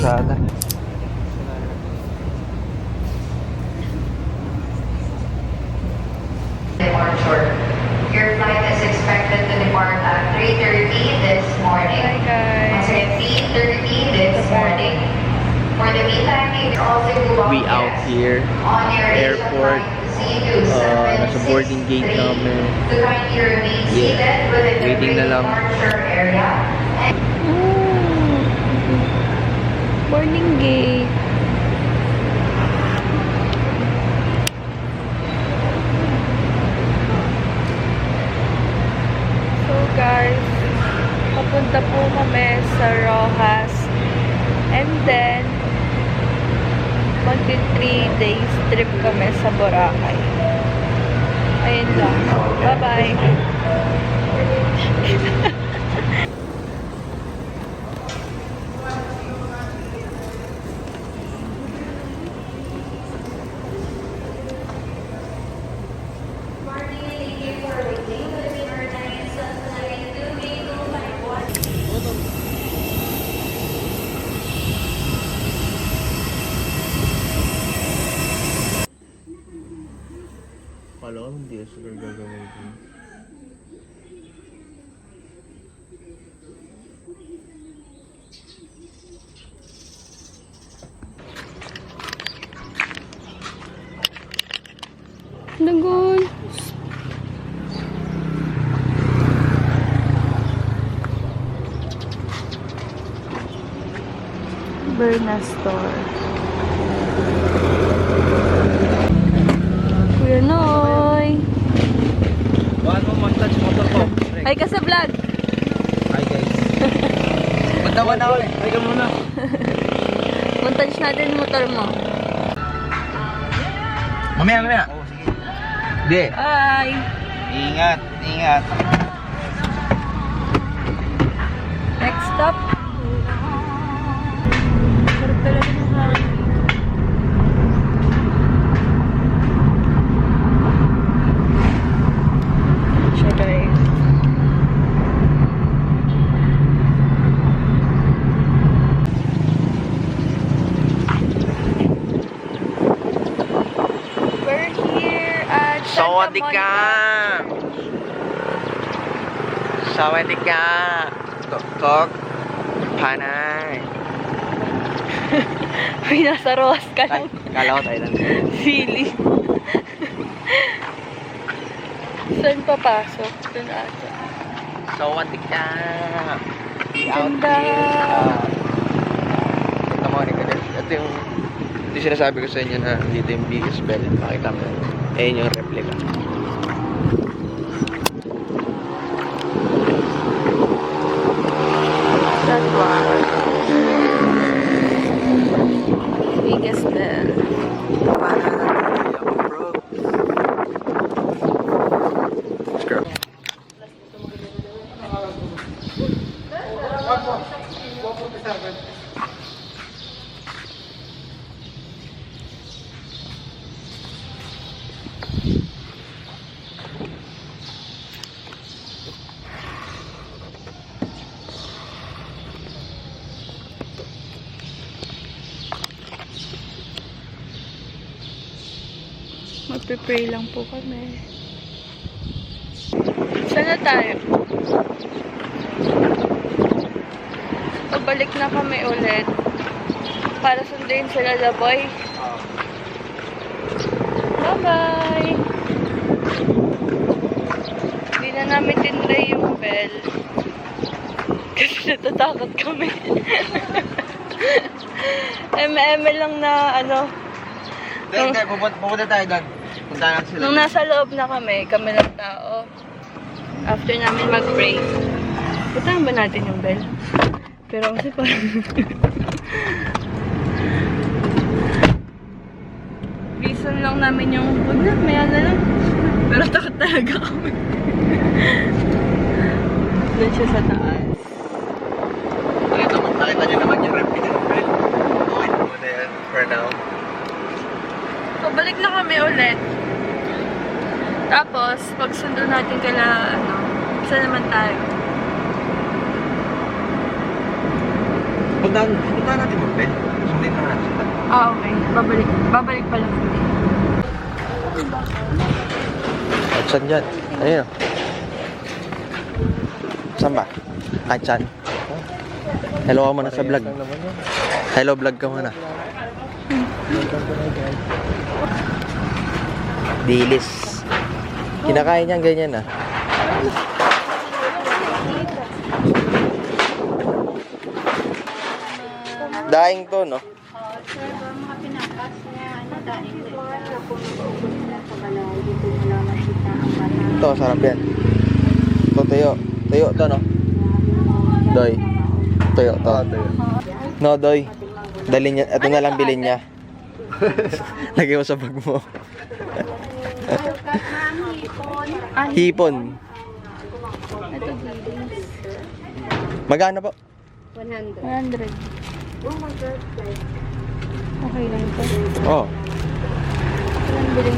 kalsada. Departure. Your flight is expected to depart at 3:30 this morning. Hi guys. At 3:30 this morning. For the meantime, you also We out here. on your Airport. Nasa boarding gate kami. To kindly remain Yeah. seated within the Waiting na lang. departure area. Morning gate. So guys, papunta po kami sa Rojas. And then, magti 3 days trip kami sa Boracay. Ayun lang. Bye-bye. Kala ko hindi sila gagawin. Nagol. Berna Store. Kuya Noy. Baka mo mag-touch motor ko. Ay ka sa vlog. Hi guys. Magtawan ako eh. Hi ka muna. Montage natin yung motor mo. Mamaya. Oo, sige. Hindi. Bye. Ingat. Next stop. Sarap talaga ng hangin. Siya guys. We're here at Santa Sawadika! Monica. Sawadika! Tok. Panay. Uy, nasa Rojas ka lang. Kala ko tayo lang. Feeling. Saan papasok? Doon ata. Sawadika! We out Ganda. here. Santa Monica guys. Ito yung sinasabi ko sa inyo na dito yung biggest bell. Makita mo. Ayun yung replica. That one. Biggest bell. Let's go. Magpe-pray lang po kami. Saan na tayo? Pabalik na kami ulit para sundin sila Laboy. Bye-bye! Hindi na namin tinry yung bell kasi natatakot kami. Eme lang na ano. Hindi. Pupunta tayo doon. Punta lang sila. Nung nasa loob na kami lang tao. After namin mag-pray, putahan ba natin yung bell? Pero kasi parang reason lang namin yung huwag na, maya na lang. Pero takot talaga kami. Doon siya sa taas. Nakita nyo naman yung replica ng bell. Okay, muna yan for now. Pabalik na kami ulit. Tapos, pag sundo natin kala, saan naman tayo? Punta natin mag-bed. Sundin na natin. Ah, okay. Babalik pa lang. At saan dyan? Ayun o. Saan ba? Kahit saan. Hello ka muna sa vlog. Hello vlog ka muna. Dilis. Kinakain niyang ganyan ah. Daing to, no? Ito, sarap yan. Ito, tuyo. Tuyo to, no? Doy. Tuyo to. No, doy. Dali niya. Ito na lang bilhin niya. Lagay mo sa bag mo. Hipon. Magkano po? 100. Okay lang ito. Oh. Walang bilhin.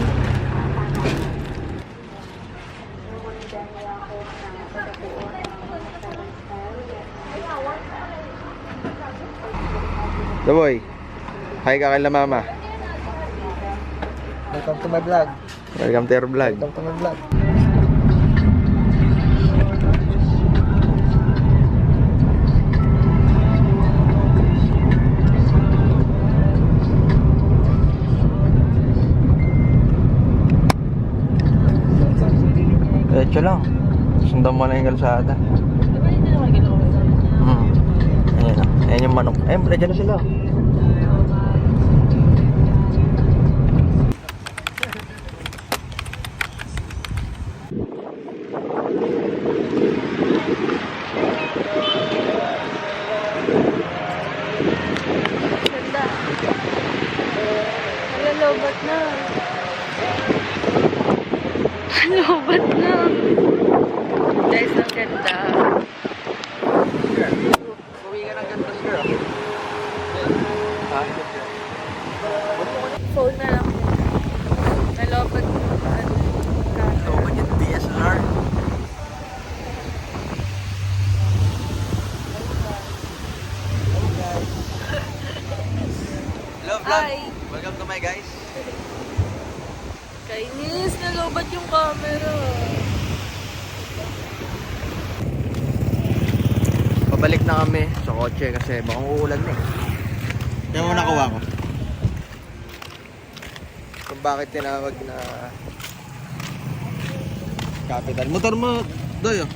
The boy. Hi ka kay la mama. Welcome to my vlog. Welcome to your vlog. Welcome to my vlog. Diretso lang. Sundan mo na yung kalsada. Diba hindi naman ginawa? Ayan o. Ayan yung manok. Ayun, nandiyan na sila. Ganda. Nalalobat na. Nalalobat na. Guys, ang ganda. Uwi ka ng ganda sir. Ha? Phone na lang. Nalalobat na. Ito ba yung DSLR? Hello vlog. Hi. Welcome to my guys. Kainis, nalobat yung camera. Pabalik na kami sa kotse kasi baka uulan na eh. Yan mo nakuha ko. Kung bakit tinawag na capital. Motor mo, Doy oh.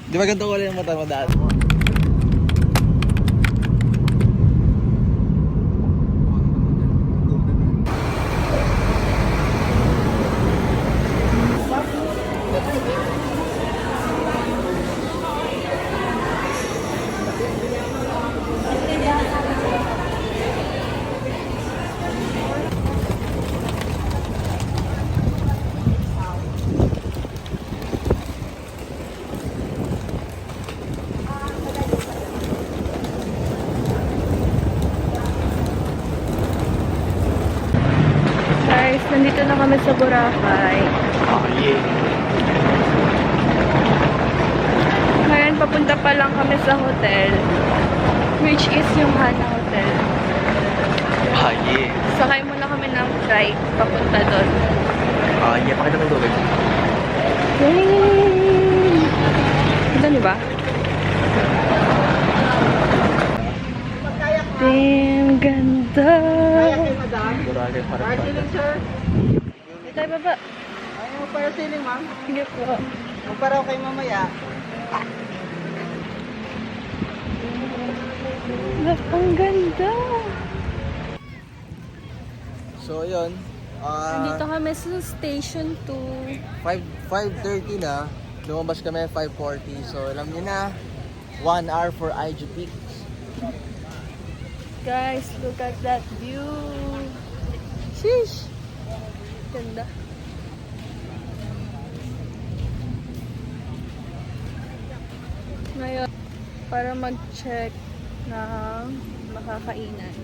Di ba ganito wala yung motor mo daan mo? Guys, nandito na kami sa Boracay. Oh yeah. Ngayon, papunta pa lang kami sa hotel. Which is yung Hana Hotel. Ah yeah. Sakay muna kami ng flight papunta doon. Ah yeah, pakita mo yung tubig. Yay! Ganda niyo ba? Damn, ganda! Boracay para sa Hindi tayo baba. Ayaw mo para siling, ma'am. Sige po. Magparaw kayo mamaya. Ang ganda! So yun. Nandito kami sa Station 2. 5:30 na. Lumabas kami 5:40. So alam niyo na. 1 hour for IGP. Guys, look at that view! Sheesh! Ganda. Ngayon, para mag-check ng makakainan.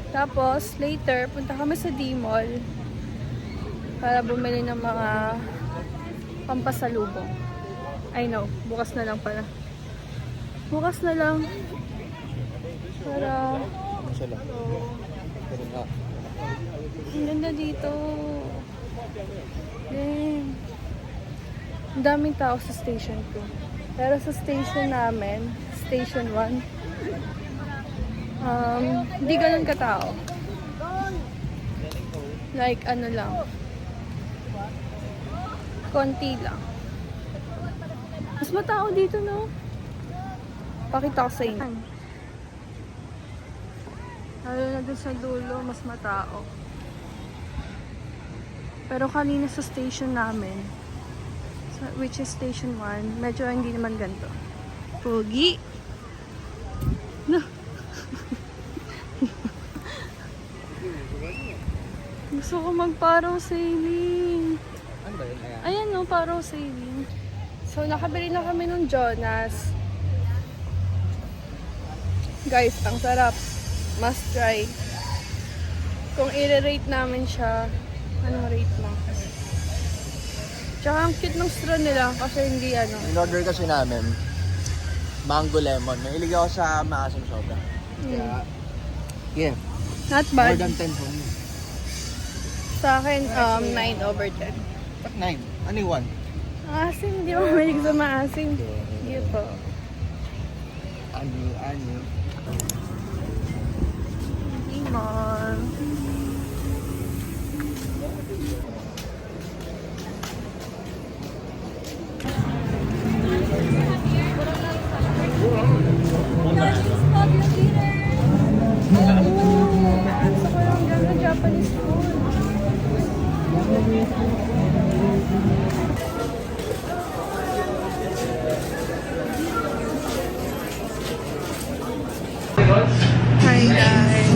Tapos, later, punta kami sa D-Mall para bumili ng mga pampasalubong. I know, bukas na lang pala. Bukas na lang. Para... Isa lang. Pero nga. Ang ganda dito. Dang. Ang daming tao sa station 2. Pero sa station namin, station 1, hindi ganun katao. Like, ano lang. Konti lang. Mas matao dito, no? Pakita ko sa inyo. Lalo na dun sa dulo, mas matao. Pero kanina sa station namin, which is station 1, medyo hindi naman ganito. Pogi! No. Gusto ko mag-parasailing. Ano ba yun? Ayan. Ayan no, parasailing. So, nakabili na kami ng Jonas. Guys, ang sarap. Must try. Kung i-rate namin siya, anong rate mo? Tsaka ang cute ng straw nila kasi hindi ano. In-order kasi namin, mango lemon. Mahilig ako sa maasim soda. Kaya, yeah. Not More bad. than 10 for me. Sa akin, 9/10. Ba't 9? Ano yung 1? Maasim, hindi ako mahilig sa maasim. Hindi po. Ano? Mall. Gusto ko yung gano'n Japanese food. Hi guys.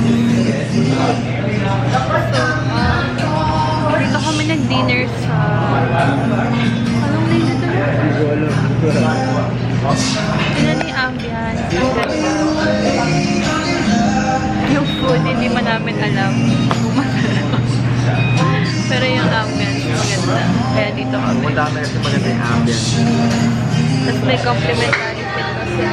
So, dito kami nag-dinner sa... Anong name nito? Tignan niyo yung ambience. Ang ganda. Yung food, hindi man namin alam kung masarap. Pero yung ambience, maganda. Kaya dito kami. Pumunta kami kasi maganda yung ambience. Tapos may complimentary seat kasi.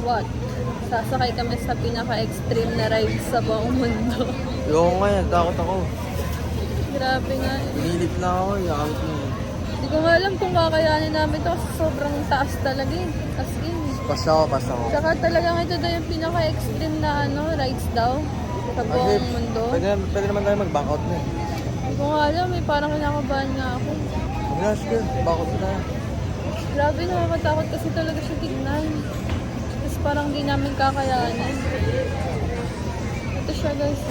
What? Sasakay kami sa pinaka-extreme na ride sa buong mundo. Yung nga yan, takot ako. Grabe nga. Pinilip na ako, yakap ko. Hindi ko nga alam kung kakayanin namin to kasi sobrang taas talaga eh. As in. Basta ako. Tsaka talagang ito daw yung pinaka-extreme na rides daw sa buong mundo. Pwede naman tayo mag-back out na eh. Hindi ko nga alam eh. Parang kinakabahan nga ako. Wala, sige, back out na tayo. Grabe, nakakatakot kasi talaga siya tignan. Tapos parang di namin kakayanin. Ito siya guys.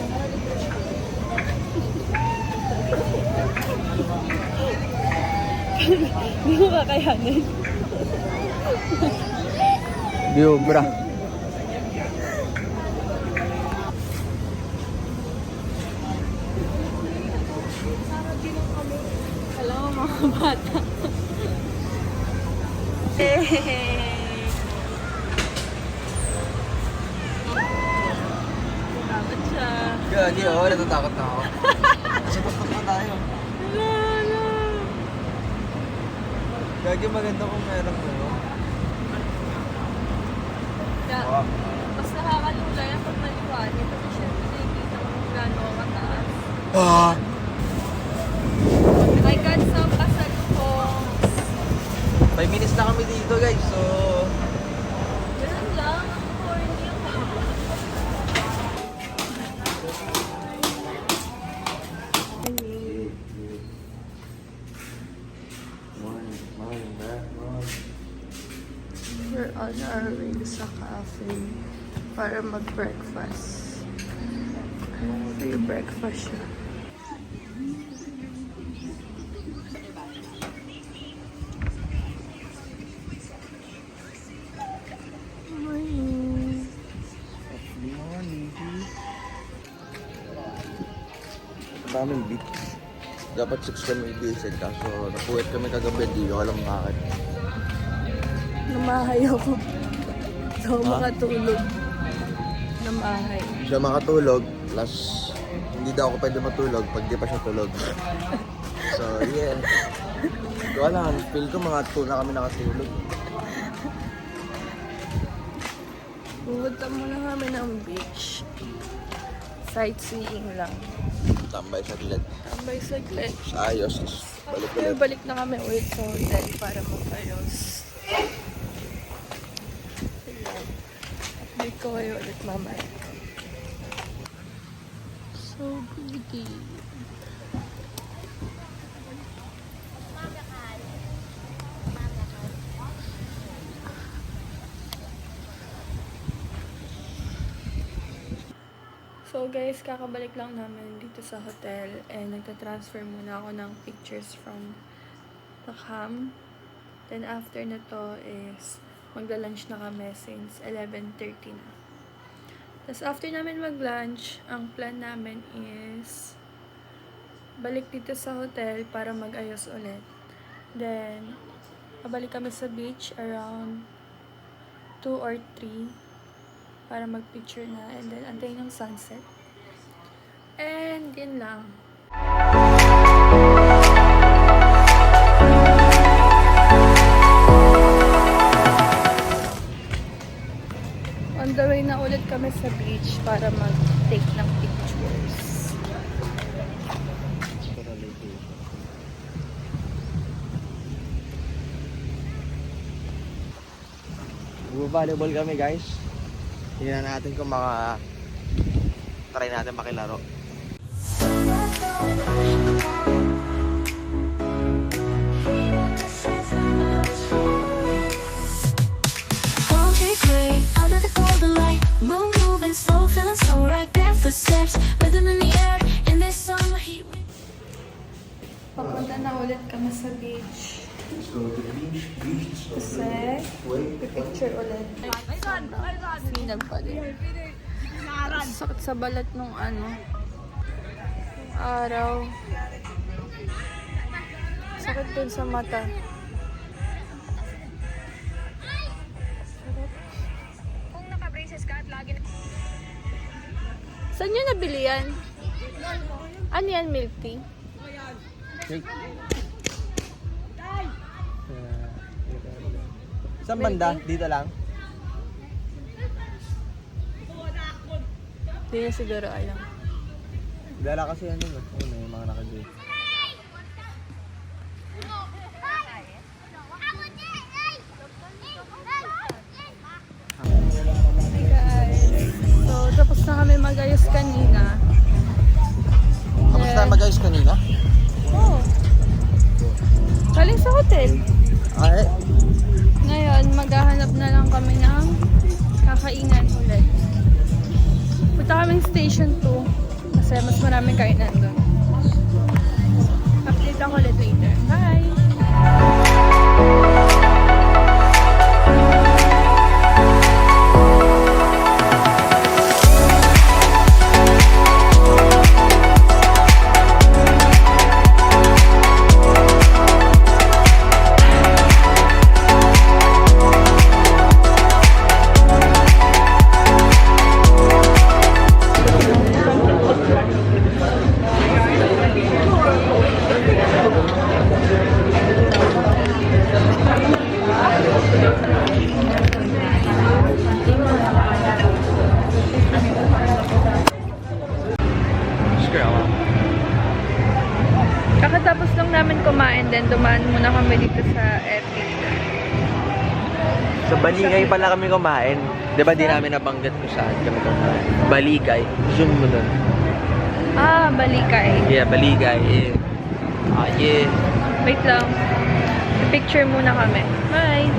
Hindi mo kakayanin. Biobra. Hello mga bata. Hey! Takot siya. Gagi, natatakot na ako. Nasa tuktok na tayo. Wala. Gagi, maganda kung meron mo. Kaya, mas nakakalula yan pag maliwanag kasi syempre nakikita mo kung gaano ka kataas. Ah! My God, sa pasalubong. 5 minutes na kami dito guys, so... Ganun lang, ang corny ako. We're on our way sa cafe. para mag-breakfast. Free breakfast siya. Morning. Daming beach. Dapat 6 kami diesel kaso napuwet kami kagabi, di ko alam bakit. Namahay ako. So, makatulog. Namahay. Siya makatulog, plus hindi daw ako pwede matulog pag di pa siya tulog. So, yeah. So, alam, feel ko mga 2 na kami nakatulog. Pupunta muna kami ng beach. Sightseeing lang. Tambay saglit. Tambay saglit. Sa ayos, balik Kaya ulit. balik na kami ulit sa hotel para mag-ayos. Update ko kayo ulit mamaya. So pretty. So guys, kakabalik lang namin dito sa hotel and nagta-transfer muna ako ng pictures from the cam. Then after na to is magla-lunch na kami since 11:30 na. Tapos after namin mag-lunch, ang plan namin is balik dito sa hotel para mag-ayos ulit. Then, babalik kami sa beach around 2 or 3 para mag-picture na and then antayin ng sunset. And yun lang. On the way na ulit kami sa beach para mag-take ng pictures. Volleyball kami guys. Tingnan natin kung try natin makilaro. Okay, great. Under the golden light, moon moving slow, feeling so right. Barefoot steps, rhythm in the air. In this summer heat. Papunta na ulit kami sa beach. Let's go to the beach. Kasi, pipicture ulit. Sinag pa din. Sakit sa balat nung araw. Sakit din sa mata. Saan nyo nabili yan? Ano yan, milk tea? Saan banda? Dito lang? Hindi niya siguro alam. Dala kasi ano, may mga nakagay. Hi guys! So, tapos na kami mag-ayos kanina. Tapos tayo mag-ayos kanina? Oo. Galing sa hotel. Ay, Ngayon, maghahanap na lang kami ng kakainan ulit. Punta kaming station 2 kasi mas maraming kainan doon. Update ako ulit later. Bye! Kakatapos lang namin kumain, then dumaan muna kami dito sa Epic. sa Baligay pala kami kumain. Di ba di namin nabanggit kung saan kami kumain? Baligay. Zoom mo doon. Ah, Balikay. Yeah, Baligay. Yeah. Yeah. Wait lang. Picture muna kami. Bye!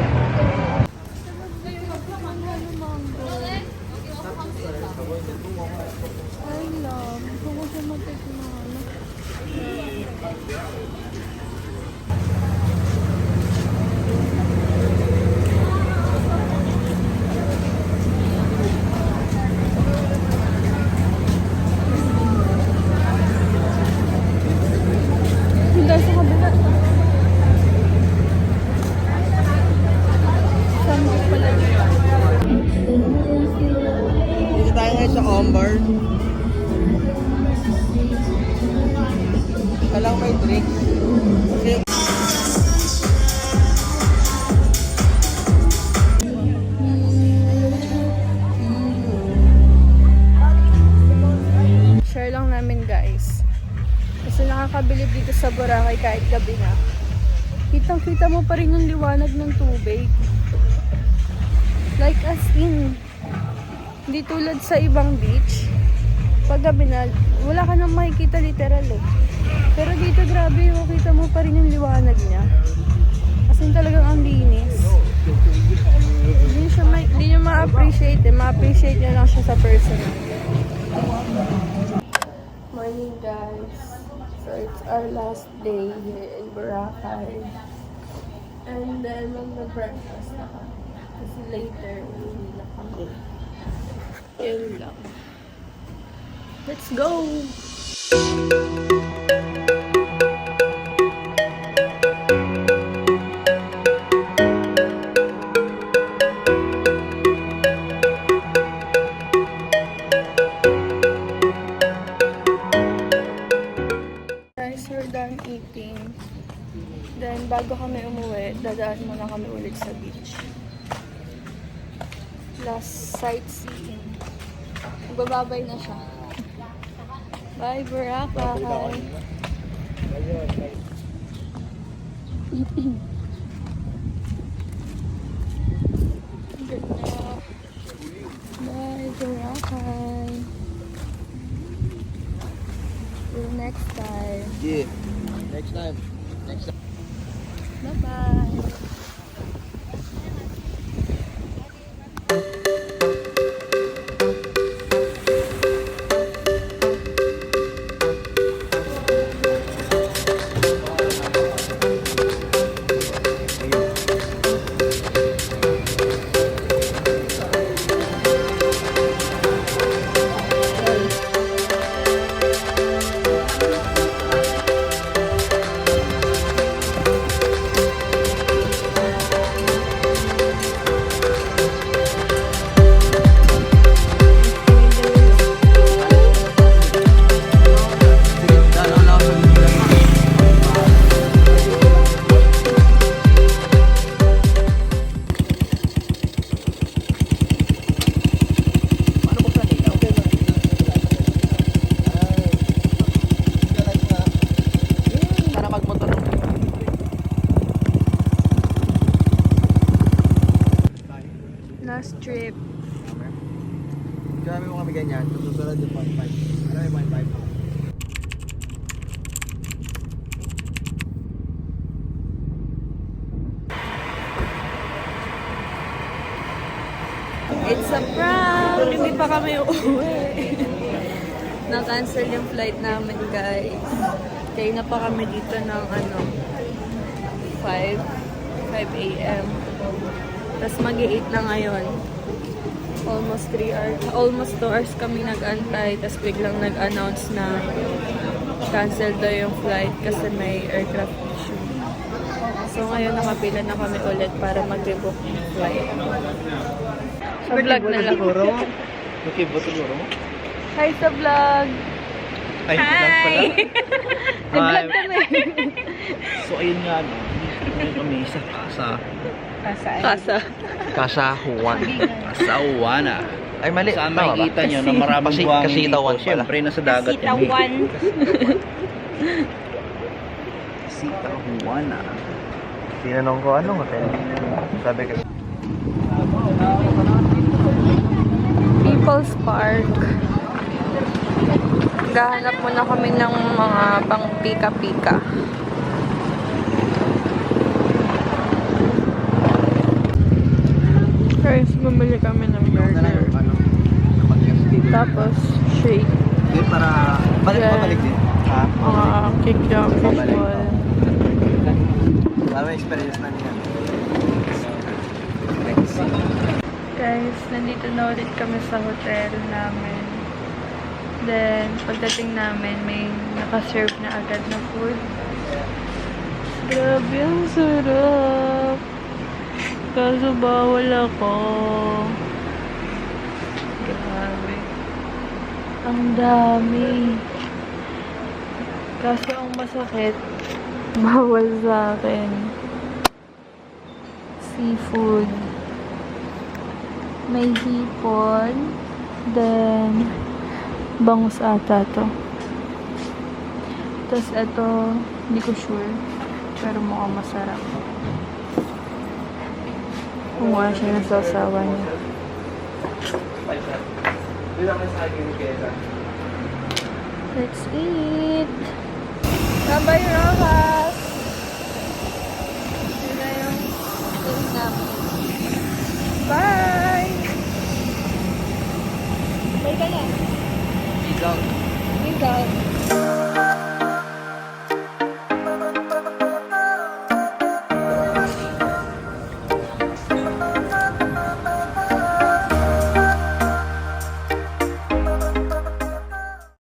pala dito. Dito tayo ngayon sa Ombar. Walang may drinks. Kasi Share lang namin guys. Kasi nakakabilib dito sa Boracay kahit gabi na. Kitang-kita mo pa rin yung liwanag ng tubig. Like as in, hindi tulad sa ibang beach. Pag gabi na, wala ka nang makikita literal eh. Pero dito grabe yung kita mo pa rin yung liwanag niya. As in talagang ang linis. Hindi nyo ma-appreciate eh. Ma-appreciate nyo lang siya sa personal. Morning guys. So it's our last day here in Boracay. And then mag-breakfast na kami. Kasi later, uwi na kami. Yun lang. Let's go! Guys, we're done eating. Then, bago kami umuwi, dadaan muna kami ulit sa beach. Last sightseeing. Magbababay na siya. Bye, Boracay! Good na. Bye, Boracay! Till next time. yeah. Next time. Bye-bye! Last trip. Grabe mo kami ganyan. Susunod yung 0.5. Ano yung 0.5? It's a prank! Hindi pa kami uuwi. Na-cancel yung flight namin, guys. Kaya na pa kami dito ng 5 a.m. Tapos mag-8 na ngayon. Almost 3 hours. Almost 2 hours kami nag-antay. Tapos biglang nag-announce na cancel daw yung flight kasi may aircraft issue. So ngayon nakapila na kami ulit para mag-rebook yung flight. Sa vlog na lang. Okay, buto siguro mo? Hi sa vlog! Ay, vlog pala. Nag-vlog kami. So, ayun nga, no? Ngayon kami sa Kasahuan. Kasawana. Ay, mali. Saan Tama ba? makikita nyo na maraming Kasi- buhangin Kasitawan dito? pala. Siyempre, nasa dagat yan. Sitawan. Kasawana. Tinanong ko anong hotel. Sabi ko, People's Park. Gahanap muna kami ng mga pang pika-pika. Guys, bumili kami ng burger. Tapos, shake. Hindi, para balik Yan. pabalik din. Ha? Mga kikyam, fishball. Para experience na niya. Guys, nandito na ulit kami sa hotel namin. Then, pagdating namin, may nakaserve na agad na food. Grabe, ang sarap! Kaso bawal ako. Grabe. Ang dami. Kaso ang masakit, bawal sa akin. Seafood. May hipon. Then, bangus ata to. Tapos ito, hindi ko sure. Pero mukhang masarap. Kumuha siya ng sasawa niya. Let's eat! Bye-bye, Rojas!